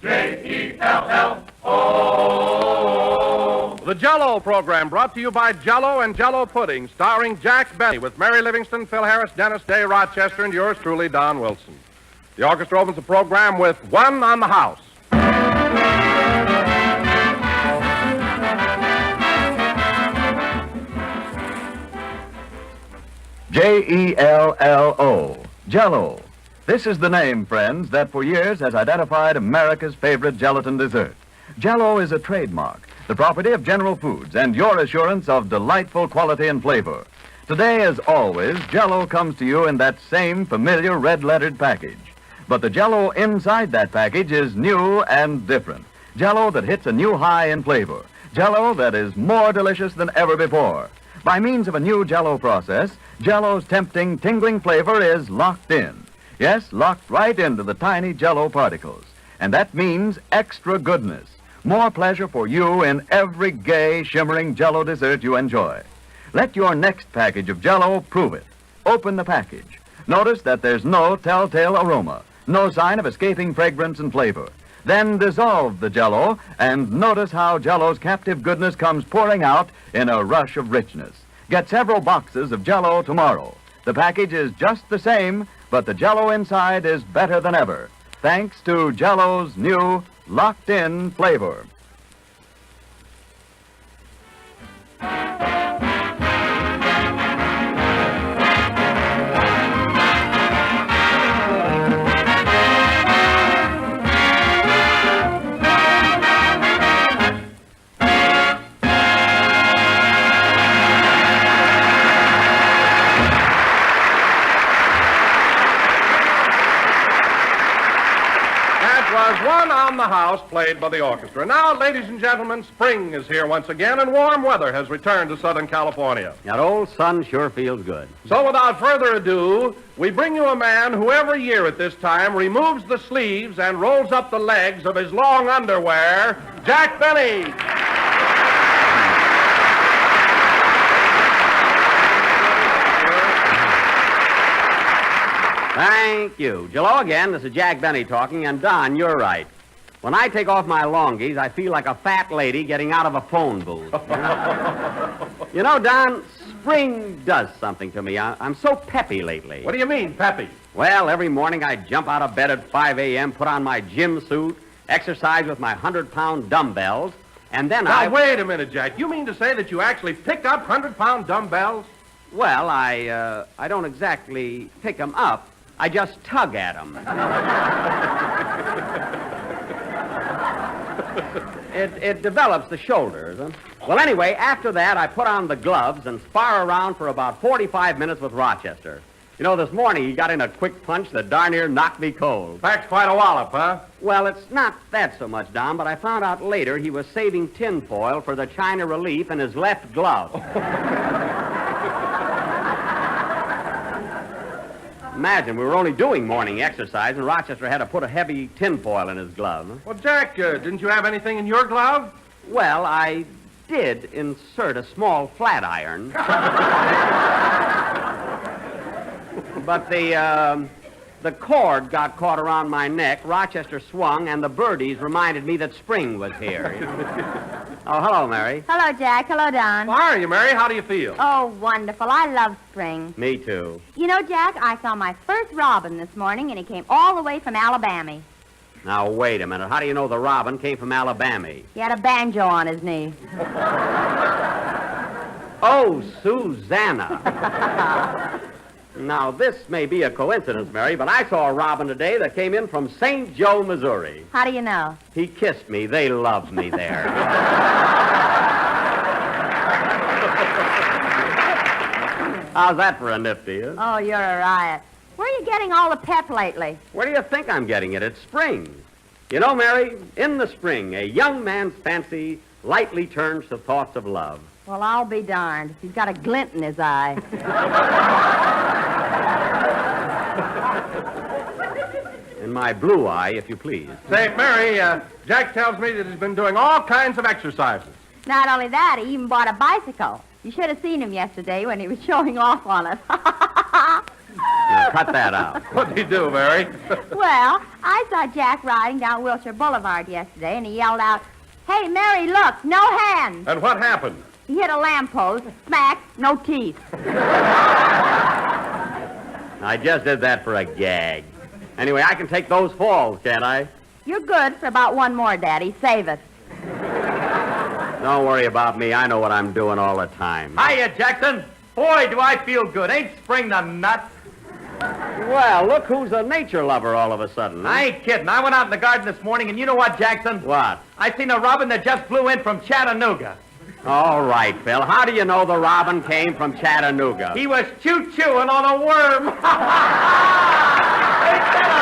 Jell-O. The Jell-O Program, brought to you by Jell-O and Jell-O Pudding, starring Jack Benny, with Mary Livingstone, Phil Harris, Dennis Day, Rochester, and yours truly, Don Wilson. The orchestra opens the program with One on the House. Jell-O, Jell-O. This is the name, friends, that for years has identified America's favorite gelatin dessert. Jell-O is a trademark, the property of General Foods, and your assurance of delightful quality and flavor. Today, as always, Jell-O comes to you in that same familiar red-lettered package. But the Jell-O inside that package is new and different. Jell-O that hits a new high in flavor. Jell-O that is more delicious than ever before. By means of a new Jell-O process, Jell-O's tempting, tingling flavor is locked in. Yes, locked right into the tiny Jell-O particles. And that means extra goodness. More pleasure for you in every gay, shimmering Jell-O dessert you enjoy. Let your next package of Jell-O prove it. Open the package. Notice that there's no telltale aroma, no sign of escaping fragrance and flavor. Then dissolve the Jell-O and notice how Jell-O's captive goodness comes pouring out in a rush of richness. Get several boxes of Jell-O tomorrow. The package is just the same, but the Jell-O inside is better than ever, thanks to Jell-O's new locked-in flavor. One on the House, played by the orchestra. Now, ladies and gentlemen, spring is here once again, and warm weather has returned to Southern California. That old sun sure feels good. So, without further ado, we bring you a man who every year at this time removes the sleeves and rolls up the legs of his long underwear, Jack Benny. Thank you. Jell-O again, this is Jack Benny talking, and Don, you're right. When I take off my longies, I feel like a fat lady getting out of a phone booth. You know, Don, spring does something to me. I'm so peppy lately. What do you mean, peppy? Well, every morning I jump out of bed at 5 a.m., put on my gym suit, exercise with my 100-pound dumbbells, and then Now, wait a minute, Jack. You mean to say that you actually pick up 100-pound dumbbells? Well, I don't exactly pick them up. I just tug at them. It develops the shoulders. Huh? Well, anyway, after that, I put on the gloves and spar around for about 45 minutes with Rochester. You know, this morning he got in a quick punch that darn near knocked me cold. That's quite a wallop, huh? Well, it's not that so much, Don, but I found out later he was saving tinfoil for the China Relief in his left glove. Imagine, we were only doing morning exercise, and Rochester had to put a heavy tinfoil in his glove. Huh? Well, Jack, didn't you have anything in your glove? Well, I did insert a small flat iron. But the cord got caught around my neck, Rochester swung, and the birdies reminded me that spring was here. Oh, hello, Mary. Hello, Jack. Hello, Don. How are you, Mary? How do you feel? Oh, wonderful. I love spring. Me too. You know, Jack, I saw my first robin this morning, and he came all the way from Alabama. Now, wait a minute. How do you know the robin came from Alabama? He had a banjo on his knee. Oh, Susanna. Now, this may be a coincidence, Mary, but I saw a robin today that came in from St. Joe, Missouri. How do you know? He kissed me. They loved me there. How's that for a nifty, huh? Oh, you're a riot. Where are you getting all the pep lately? Where do you think I'm getting it? It's spring. You know, Mary, in the spring, a young man's fancy lightly turns to thoughts of love. Well, I'll be darned. He's got a glint in his eye. In my blue eye, if you please. Say, Mary, Jack tells me that he's been doing all kinds of exercises. Not only that, he even bought a bicycle. You should have seen him yesterday when he was showing off on it. cut that out. What'd he do, Mary? Well, I saw Jack riding down Wilshire Boulevard yesterday, and he yelled out, "Hey, Mary, look, no hands." And what happened? He hit a lamppost, smack, no teeth. I just did that for a gag. Anyway, I can take those falls, can't I? You're good for about one more, Daddy. Save it. Don't worry about me. I know what I'm doing all the time. Hiya, Jackson. Boy, do I feel good. Ain't spring the nuts? Well, look who's a nature lover all of a sudden. I ain't kidding. I went out in the garden this morning, and you know what, Jackson? What? I seen a robin that just flew in from Chattanooga. All right, Phil. How do you know the robin came from Chattanooga? He was choo-chooing on a worm. Ain't that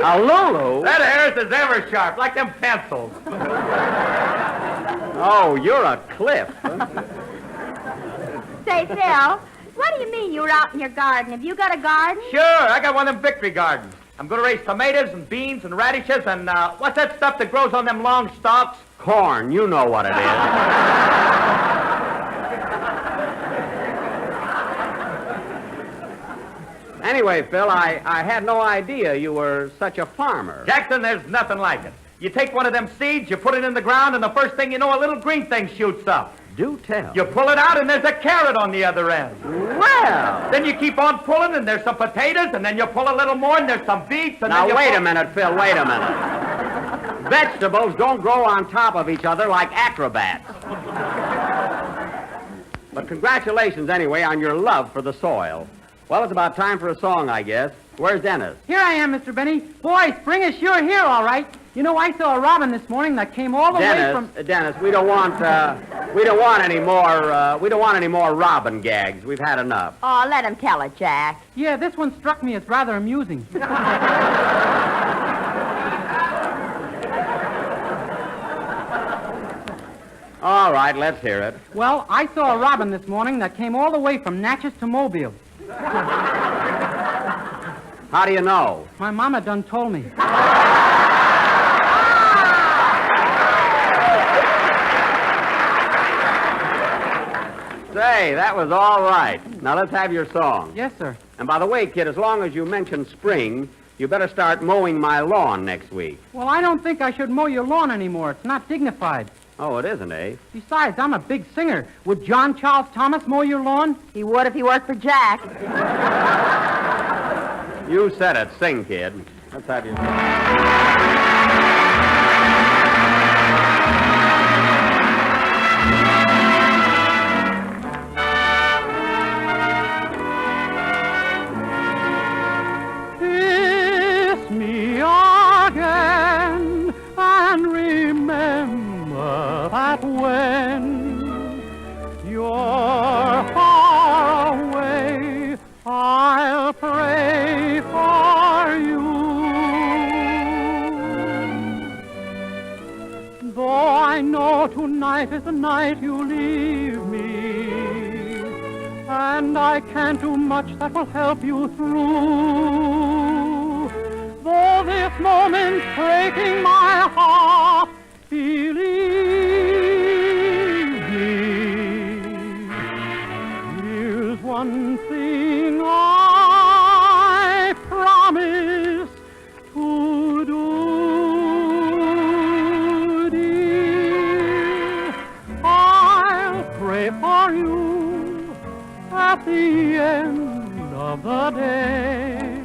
A Lulu? That hair's as ever sharp, like them pencils. Oh, you're a cliff. Say, Phil, what do you mean you were out in your garden? Have you got a garden? Sure, I got one of them victory gardens. I'm going to raise tomatoes and beans and radishes and, what's that stuff that grows on them long stalks? Corn. You know what it is. Anyway, Phil, I had no idea you were such a farmer. Jackson, there's nothing like it. You take one of them seeds, you put it in the ground, and the first thing you know, a little green thing shoots up. Do tell. You pull it out, and there's a carrot on the other end. Well. Then you keep on pulling, and there's some potatoes, and then you pull a little more, and there's some beets, and Now, then you wait pull... a minute, Phil, wait a minute. Vegetables don't grow on top of each other like acrobats. But congratulations, anyway, on your love for the soil. Well, it's about time for a song, I guess. Where's Dennis? Here I am, Mr. Benny. Boy, spring is sure here, all right. You know, I saw a robin this morning that came all the way from... Dennis, we don't want any more robin gags. We've had enough. Oh, let him tell it, Jack. Yeah, this one struck me as rather amusing. All right, let's hear it. Well, I saw a robin this morning that came all the way from Natchez to Mobile. How do you know? My mama done told me. Say, that was all right. Now let's have your song. Yes, sir. And by the way, kid, as long as you mention spring, you better start mowing my lawn next week. Well, I don't think I should mow your lawn anymore. It's not dignified. Oh, it isn't, eh? Besides, I'm a big singer. Would John Charles Thomas mow your lawn? He would if he worked for Jack. You said it. Sing, kid. Let's have your song. Kiss me again and remember that when you're far away, I'll pray for you. Though I know tonight is the night you leave me, and I can't do much that will help you through. Though this moment's breaking my heart, believe me, here's one thing I promise to do, dear. I'll pray for you at the end of the day,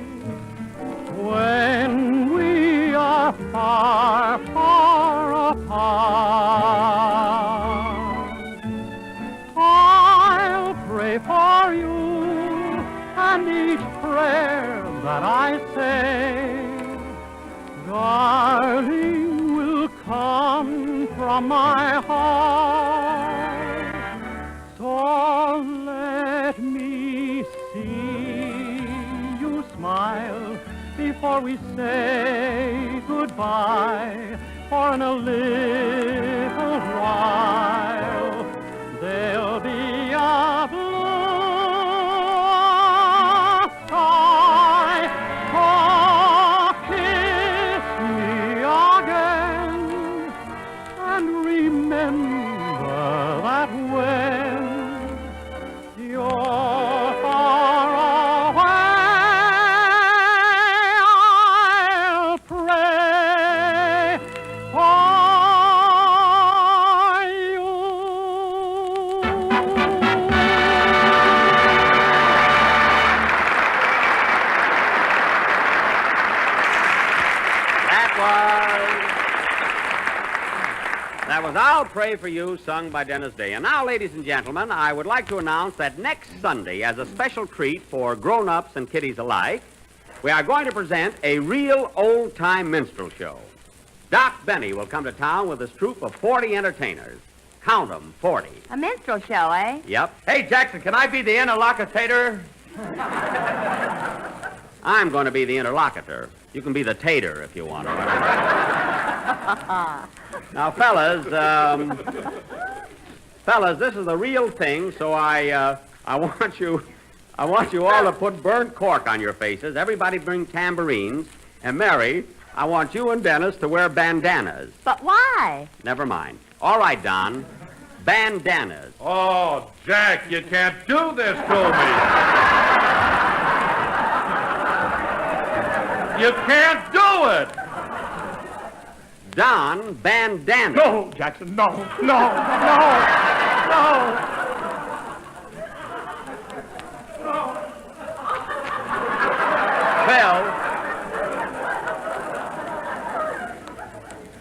when we are far, far apart. I'll pray for you, and each prayer that I say, darling, will come from my heart. So let me see you smile before we say goodbye, for in a little while there'll be a blue sky. Oh, kiss me again and remember that when you're Bye-bye. That was I'll Pray for You, sung by Dennis Day. And now, ladies and gentlemen, I would like to announce that next Sunday, as a special treat for grown-ups and kiddies alike, we are going to present a real old-time minstrel show. Doc Benny will come to town with his troupe of 40 entertainers. Count 'em, 40. A minstrel show, eh? Yep. Hey, Jackson, can I be the interlocutor? I'm going to be the interlocutor. You can be the tater if you want. Now, fellas, this is the real thing, so I want you all to put burnt cork on your faces. Everybody bring tambourines. And Mary, I want you and Dennis to wear bandanas. But why? Never mind. All right, Don. Bandanas. Oh, Jack, you can't do this to me. You can't do it. Don, bandanas. No, Jackson, no.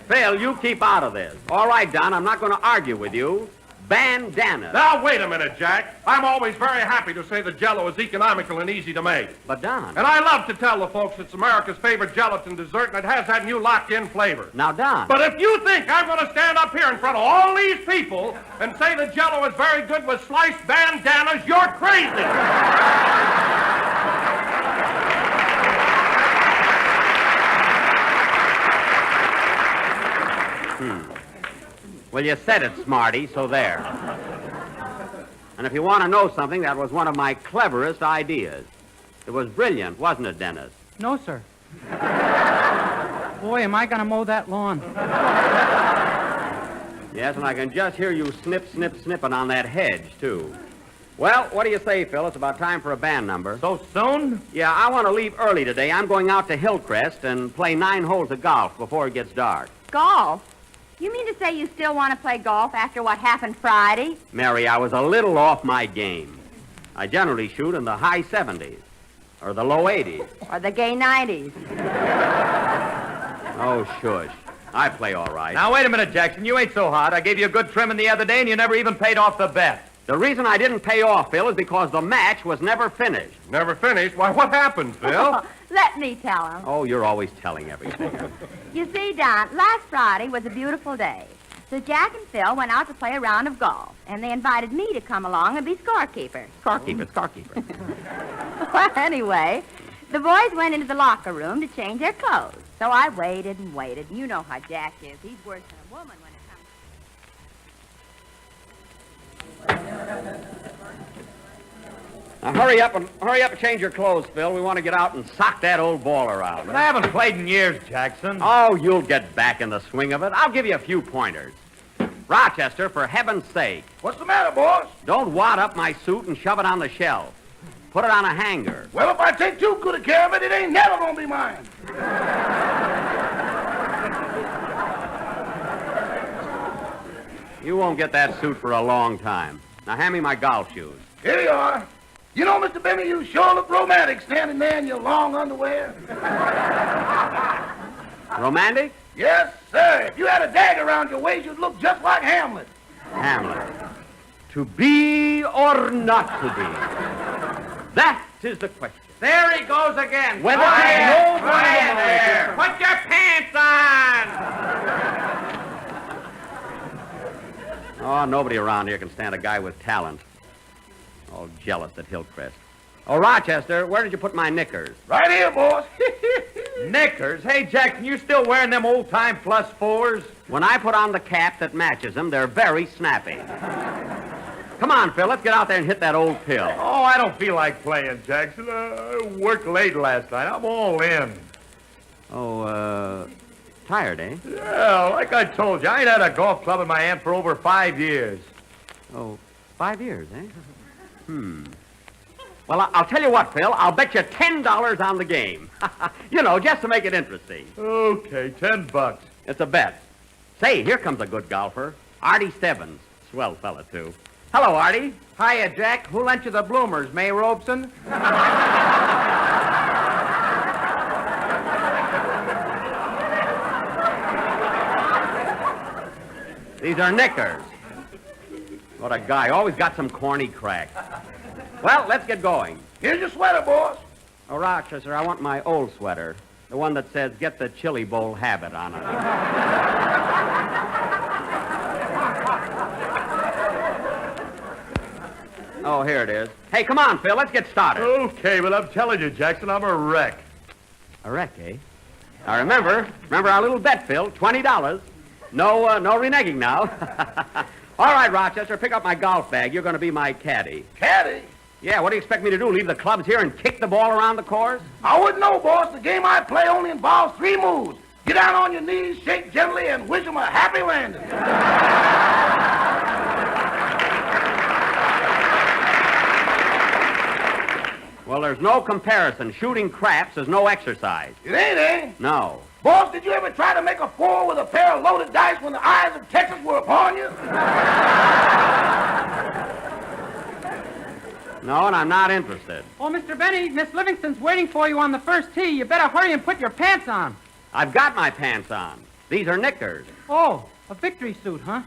Phil, you keep out of this. All right, Don, I'm not going to argue with you. Bandanas. Now, wait a minute, Jack. I'm always very happy to say that Jell-O is economical and easy to make. But, Don. And I love to tell the folks it's America's favorite gelatin dessert, and it has that new locked-in flavor. Now, Don. But if you think I'm going to stand up here in front of all these people and say that Jell-O is very good with sliced bandanas, you're crazy. Well, you said it, Smarty, so there. And if you want to know something, that was one of my cleverest ideas. It was brilliant, wasn't it, Dennis? No, sir. Boy, am I going to mow that lawn. Yes, and I can just hear you snipping on that hedge, too. Well, what do you say, Phil? It's about time for a band number. So soon? Yeah, I want to leave early today. I'm going out to Hillcrest and play 9 holes of golf before it gets dark. Golf? You mean to say you still want to play golf after what happened Friday? Mary, I was a little off my game. I generally shoot in the high 70s or the low 80s. Or the gay 90s? Oh, shush. I play all right. Now, wait a minute, Jackson. You ain't so hot. I gave you a good trimming the other day, and you never even paid off the bet. The reason I didn't pay off, Phil, is because the match was never finished. Never finished? Why, what happened, Phil? Let me tell him. Oh, you're always telling everything. You see, Don, last Friday was a beautiful day. So Jack and Phil went out to play a round of golf, and they invited me to come along and be scorekeeper. Scorekeeper. Well, anyway, the boys went into the locker room to change their clothes. So I waited and waited. You know how Jack is. He's worse than a woman when it comes. Now, hurry up and change your clothes, Phil. We want to get out and sock that old ball around. But I haven't played in years, Jackson. Oh, you'll get back in the swing of it. I'll give you a few pointers. Rochester, for heaven's sake, What's the matter, boss? don't wad up my suit and shove it on the shelf. Put it on a hanger. Well, if I take too good a care of it, it ain't never gonna be mine. You won't get that suit for a long time. Now, hand me my golf shoes. Here you are. You know, Mr. Benny, you sure look romantic standing there in your long underwear. Romantic? Yes, sir. If you had a dagger around your waist, you'd look just like Hamlet. Hamlet. To be or not to be? That is the question. There he goes again. Whether Quiet, to- quiet there. Put your pants on. Oh, nobody around here can stand a guy with talent. All jealous at Hillcrest. Oh, Rochester, where did you put my knickers? Right here, boss. Knickers? Hey, Jackson, you still wearing them old-time +4s? When I put on the cap that matches them, they're very snappy. Come on, Phil, let's get out there and hit that old pill. Oh, I don't feel like playing, Jackson. I worked late last night. I'm all in. Oh, tired, eh? Yeah, like I told you, I ain't had a golf club in my hand for over 5 years. Oh, 5 years, eh? Well, I'll tell you what, Phil. I'll bet you $10 on the game. You know, just to make it interesting. Okay, $10. It's a bet. Say, here comes a good golfer. Artie Stebbins. Swell fella, too. Hello, Artie. Hiya, Jack. Who lent you the bloomers, May Robeson? These are knickers. What a guy. Always got some corny crack. Well, let's get going. Here's your sweater, boss. Oh, Rochester, I want my old sweater. The one that says, get the chili bowl habit on it. Oh, here it is. Hey, come on, Phil. Let's get started. Okay, but I'm telling you, Jackson, I'm a wreck. A wreck, eh? Now, remember our little bet, Phil, $20. No reneging now. All right, Rochester, pick up my golf bag. You're going to be my caddy. Caddy? Yeah, what do you expect me to do, leave the clubs here and kick the ball around the course? I wouldn't know, boss. The game I play only involves 3 moves. Get down on your knees, shake gently, and wish them a happy landing. Well, there's no comparison. Shooting craps is no exercise. It ain't, eh? No. Boss, did you ever try to make a 4 with a pair of loaded dice when the eyes of Texas were upon you? No, and I'm not interested. Oh, Mr. Benny, Miss Livingstone's waiting for you on the first tee. You better hurry and put your pants on. I've got my pants on. These are knickers. Oh, a victory suit, huh?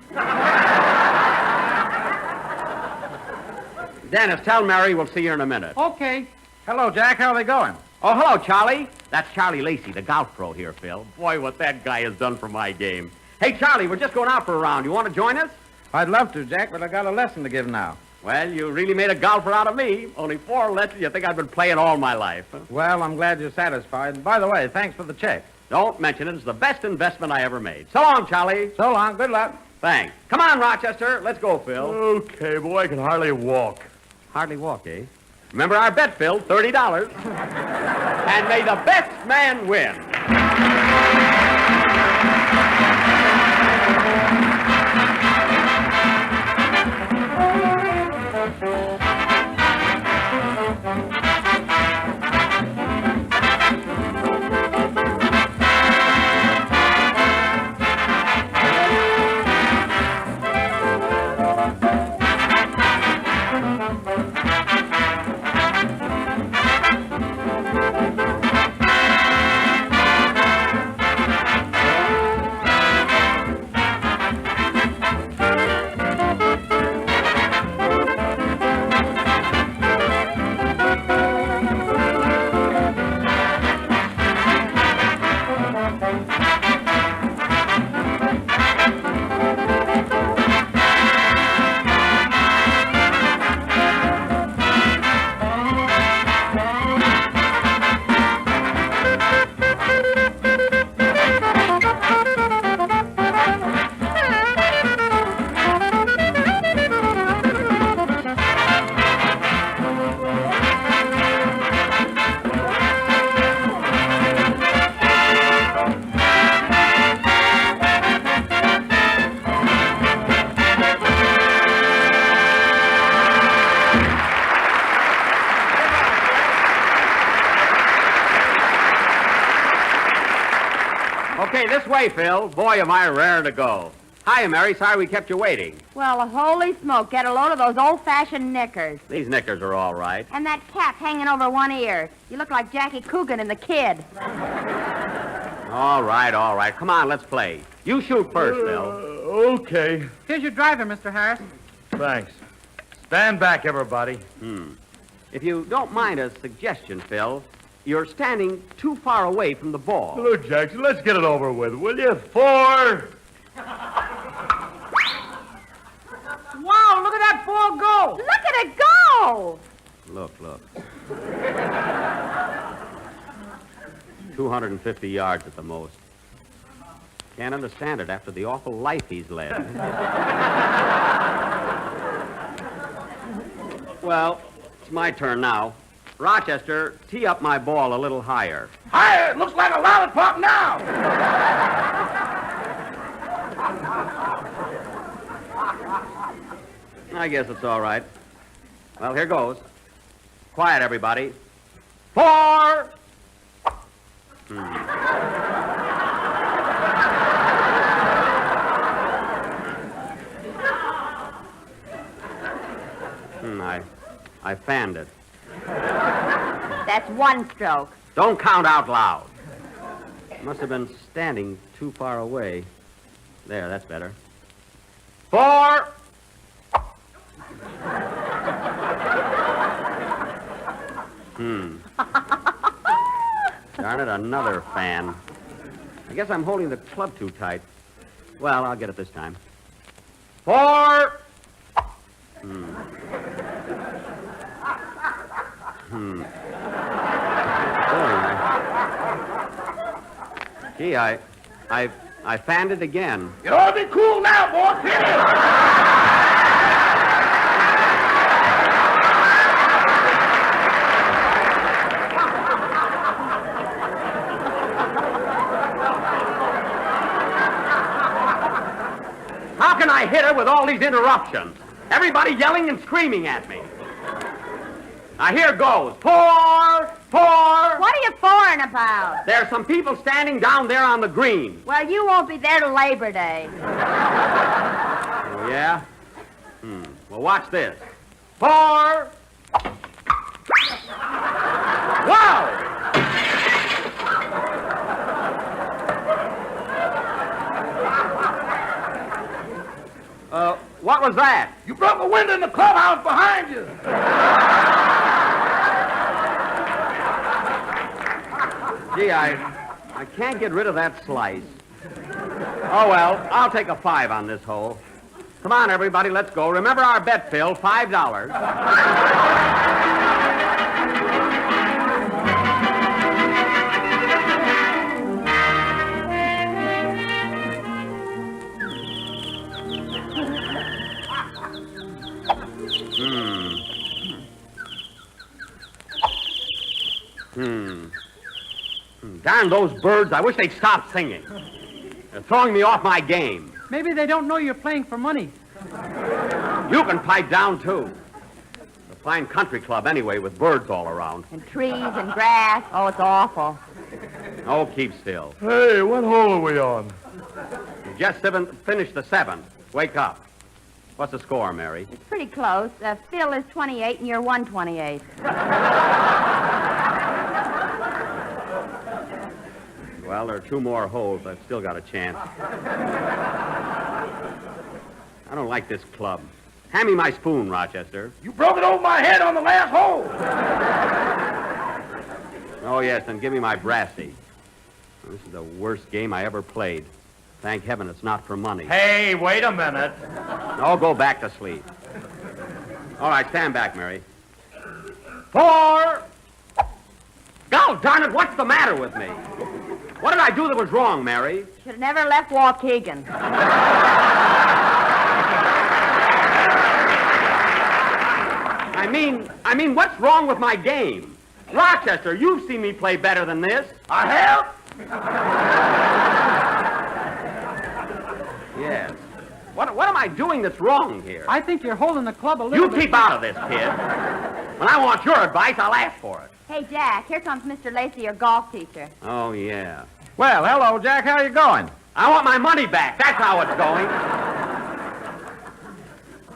Dennis, tell Mary we'll see her in a minute. Okay. Hello, Jack. How are they going? Oh, hello, Charlie. That's Charlie Lacy, the golf pro here, Phil. Boy, what that guy has done for my game. Hey, Charlie, we're just going out for a round. You want to join us? I'd love to, Jack, but I got a lesson to give now. Well, you really made a golfer out of me. Only 4 lessons. You think I've been playing all my life. Huh? Well, I'm glad you're satisfied. And by the way, thanks for the check. Don't mention it. It's the best investment I ever made. So long, Charlie. So long. Good luck. Thanks. Come on, Rochester. Let's go, Phil. Okay, boy, I can hardly walk. Hardly walk, eh? Remember our bet, Phil, $30. And may the best man win. Okay, this way, Phil. Boy, am I raring to go. Hiya, Mary. Sorry we kept you waiting. Well, holy smoke, get a load of those old-fashioned knickers. These knickers are all right. And that cap hanging over one ear. You look like Jackie Coogan in The Kid. All right. Come on, let's play. You shoot first, Phil. Okay. Here's your driver, Mr. Harris. Thanks. Stand back, everybody. If you don't mind a suggestion, Phil, you're standing too far away from the ball. Look, Jackson, let's get it over with, will you? 4. Wow, look at that ball go. Look at it go! Look. 250 yards at the most. Can't understand it after the awful life he's led. Well, it's my turn now. Rochester, tee up my ball a little higher. Higher, it looks like a lollipop now. I guess it's all right. Well, here goes. Quiet, everybody. 4! I fanned it. That's one stroke. Don't count out loud. Must have been standing too far away. There, that's better. 4. Darn it, another fan. I guess I'm holding the club too tight. Well, I'll get it this time. 4. Gee, I fanned it again. You ought to be cool now, boy. Hit it. How can I hit her with all these interruptions? Everybody yelling and screaming at me. Now, here goes. 4. What are you foreign about? There's some people standing down there on the green. Well, you won't be there till Labor Day. Oh, yeah? Well, watch this. 4. Wow! What was that? You broke a window in the clubhouse behind you. Gee, I can't get rid of that slice. Oh, well, I'll take a 5 on this hole. Come on, everybody, let's go. Remember our bet, Phil, $5. Darn those birds. I wish they'd stop singing. They're throwing me off my game. Maybe they don't know you're playing for money. You can pipe down, too. A fine country club, anyway, with birds all around. And trees and grass. Oh, it's awful. Oh, keep still. Hey, what hole are we on? You just finished the 7th. Wake up. What's the score, Mary? It's pretty close. Phil is 28 and you're 128. Well, there are 2 more holes. I've still got a chance. I don't like this club. Hand me my spoon, Rochester. You broke it over my head on the last hole. Oh, yes, and give me my brassy. This is the worst game I ever played. Thank heaven it's not for money. Hey, wait a minute. No, go back to sleep. All right, stand back, Mary. 4. God darn it, what's the matter with me? What did I do that was wrong, Mary? Should have never left Waukegan. I mean, what's wrong with my game? Rochester, you've seen me play better than this. I have? Yes. What am I doing that's wrong here? I think you're holding the club a little You bit... keep out of this, kid. When I want your advice, I'll ask for it. Hey, Jack, here comes Mr. Lacy, your golf teacher. Oh, yeah. Well, hello, Jack. How you going? I want my money back. That's how it's going.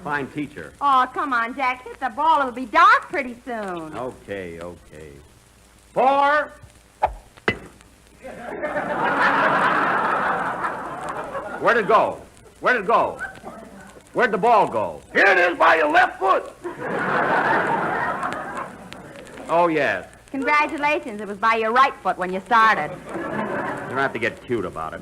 Fine teacher. Oh, come on, Jack. Hit the ball. It'll be dark pretty soon. Okay. 4. Where'd it go? Where'd the ball go? Here it is by your left foot. Oh, yes. Congratulations. It was by your right foot when you started. You don't have to get cute about it.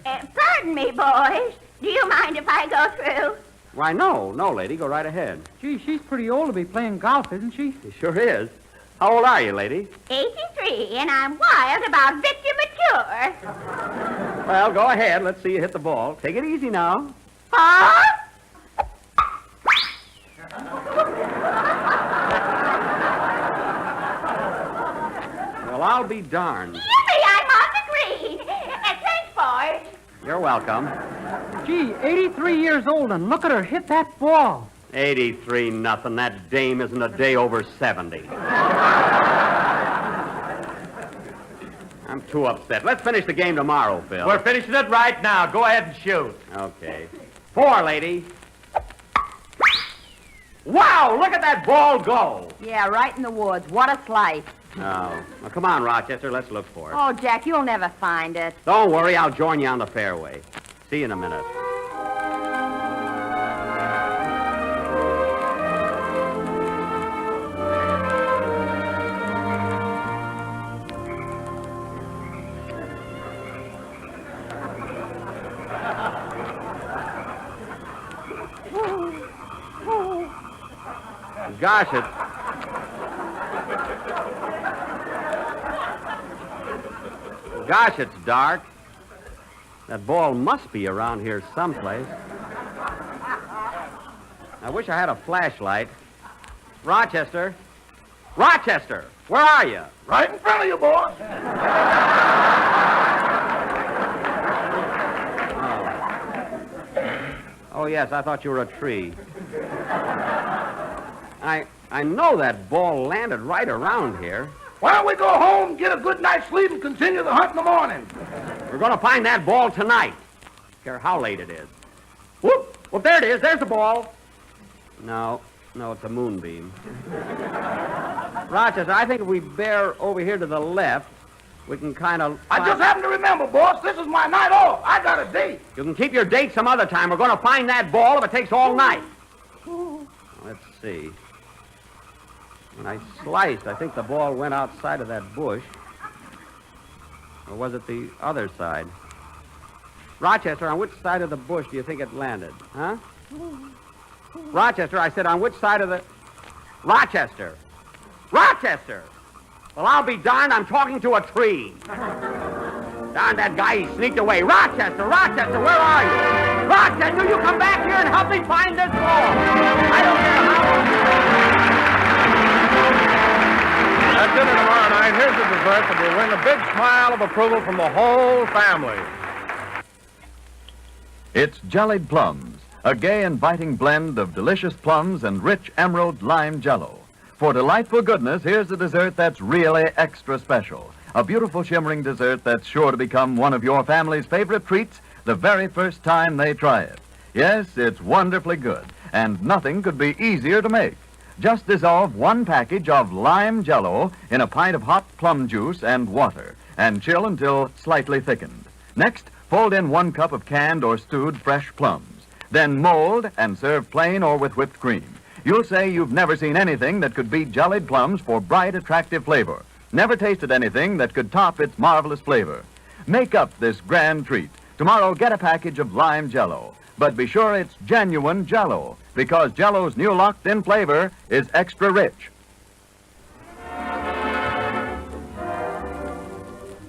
Pardon me, boys. Do you mind if I go through? Why, no, lady. Go right ahead. Gee, she's pretty old to be playing golf, isn't she? She sure is. How old are you, lady? 83, and I'm wild about Victor Mature. Well, go ahead. Let's see you hit the ball. Take it easy now. Huh? Well, I'll be darned. Yippee, I'm on the green. Thanks, boys. You're welcome. Gee, 83 years old, and look at her hit that ball. 83 nothing. That dame isn't a day over 70. I'm too upset. Let's finish the game tomorrow, Phil. We're finishing it right now. Go ahead and shoot. Okay. 4, lady. Wow, look at that ball go. Yeah, right in the woods. What a slice. Oh. Well, come on, Rochester. Let's look for it. Oh, Jack, you'll never find it. Don't worry. I'll join you on the fairway. See you in a minute. Gosh, it's dark. That ball must be around here someplace. I wish I had a flashlight. Rochester? Rochester, where are you? Right in front of you, boss. Oh, yes, I thought you were a tree. I know that ball landed right around here. Why don't we go home, get a good night's sleep, and continue the hunt in the morning? We're going to find that ball tonight. Don't care how late it is. Whoop! Well, there it is. There's the ball. No, it's a moonbeam. Rochester, I think if we bear over here to the left, we can kind of... I just happen to remember, boss, this is my night off. I got a date. You can keep your date some other time. We're going to find that ball if it takes all night. Let's see. When I sliced, I think the ball went outside of that bush. Or was it the other side? Rochester, on which side of the bush do you think it landed? Huh? Rochester, I said, on which side of the... Rochester! Rochester! Well, I'll be darned, I'm talking to a tree. Darn that guy, he sneaked away. Rochester, Rochester, where are you? Rochester, you come back here and help me find this ball. I don't care how... At dinner tomorrow night, here's a dessert that will win a big smile of approval from the whole family. It's jellied plums, a gay, inviting blend of delicious plums and rich emerald lime Jell-O. For delightful goodness, here's a dessert that's really extra special. A beautiful, shimmering dessert that's sure to become one of your family's favorite treats the very first time they try it. Yes, it's wonderfully good, and nothing could be easier to make. Just dissolve 1 package of lime Jell-O in a pint of hot plum juice and water, and chill until slightly thickened. Next, fold in 1 cup of canned or stewed fresh plums. Then mold and serve plain or with whipped cream. You'll say you've never seen anything that could beat jellied plums for bright, attractive flavor. Never tasted anything that could top its marvelous flavor. Make up this grand treat. Tomorrow, get a package of lime Jell-O. But be sure it's genuine Jell-O, because Jell-O's new locked-in flavor is extra rich.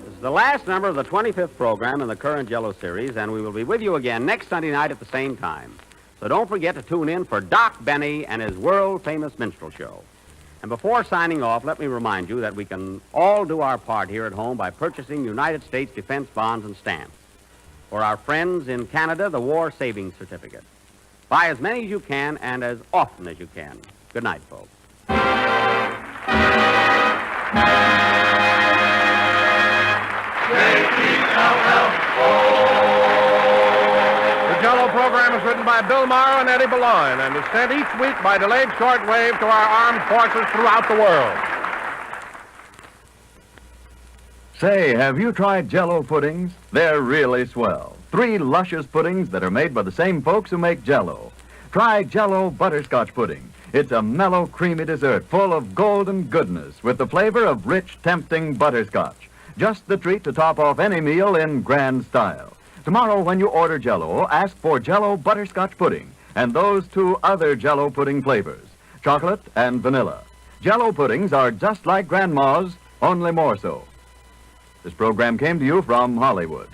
This is the last number of the 25th program in the current Jell-O series, and we will be with you again next Sunday night at the same time. So don't forget to tune in for Doc Benny and his world-famous minstrel show. And before signing off, let me remind you that we can all do our part here at home by purchasing United States defense bonds and stamps. For our friends in Canada, the War Savings Certificate. Buy as many as you can and as often as you can. Good night, folks. The Jell-O program is written by Bill Morrow and Eddie Boulogne and is sent each week by delayed shortwave to our armed forces throughout the world. Say, have you tried Jell-O puddings? They're really swell. 3 luscious puddings that are made by the same folks who make Jell-O. Try Jell-O butterscotch pudding. It's a mellow, creamy dessert full of golden goodness with the flavor of rich, tempting butterscotch. Just the treat to top off any meal in grand style. Tomorrow, when you order Jell-O, ask for Jell-O butterscotch pudding and those 2 other Jell-O pudding flavors, chocolate and vanilla. Jell-O puddings are just like Grandma's, only more so. This program came to you from Hollywood.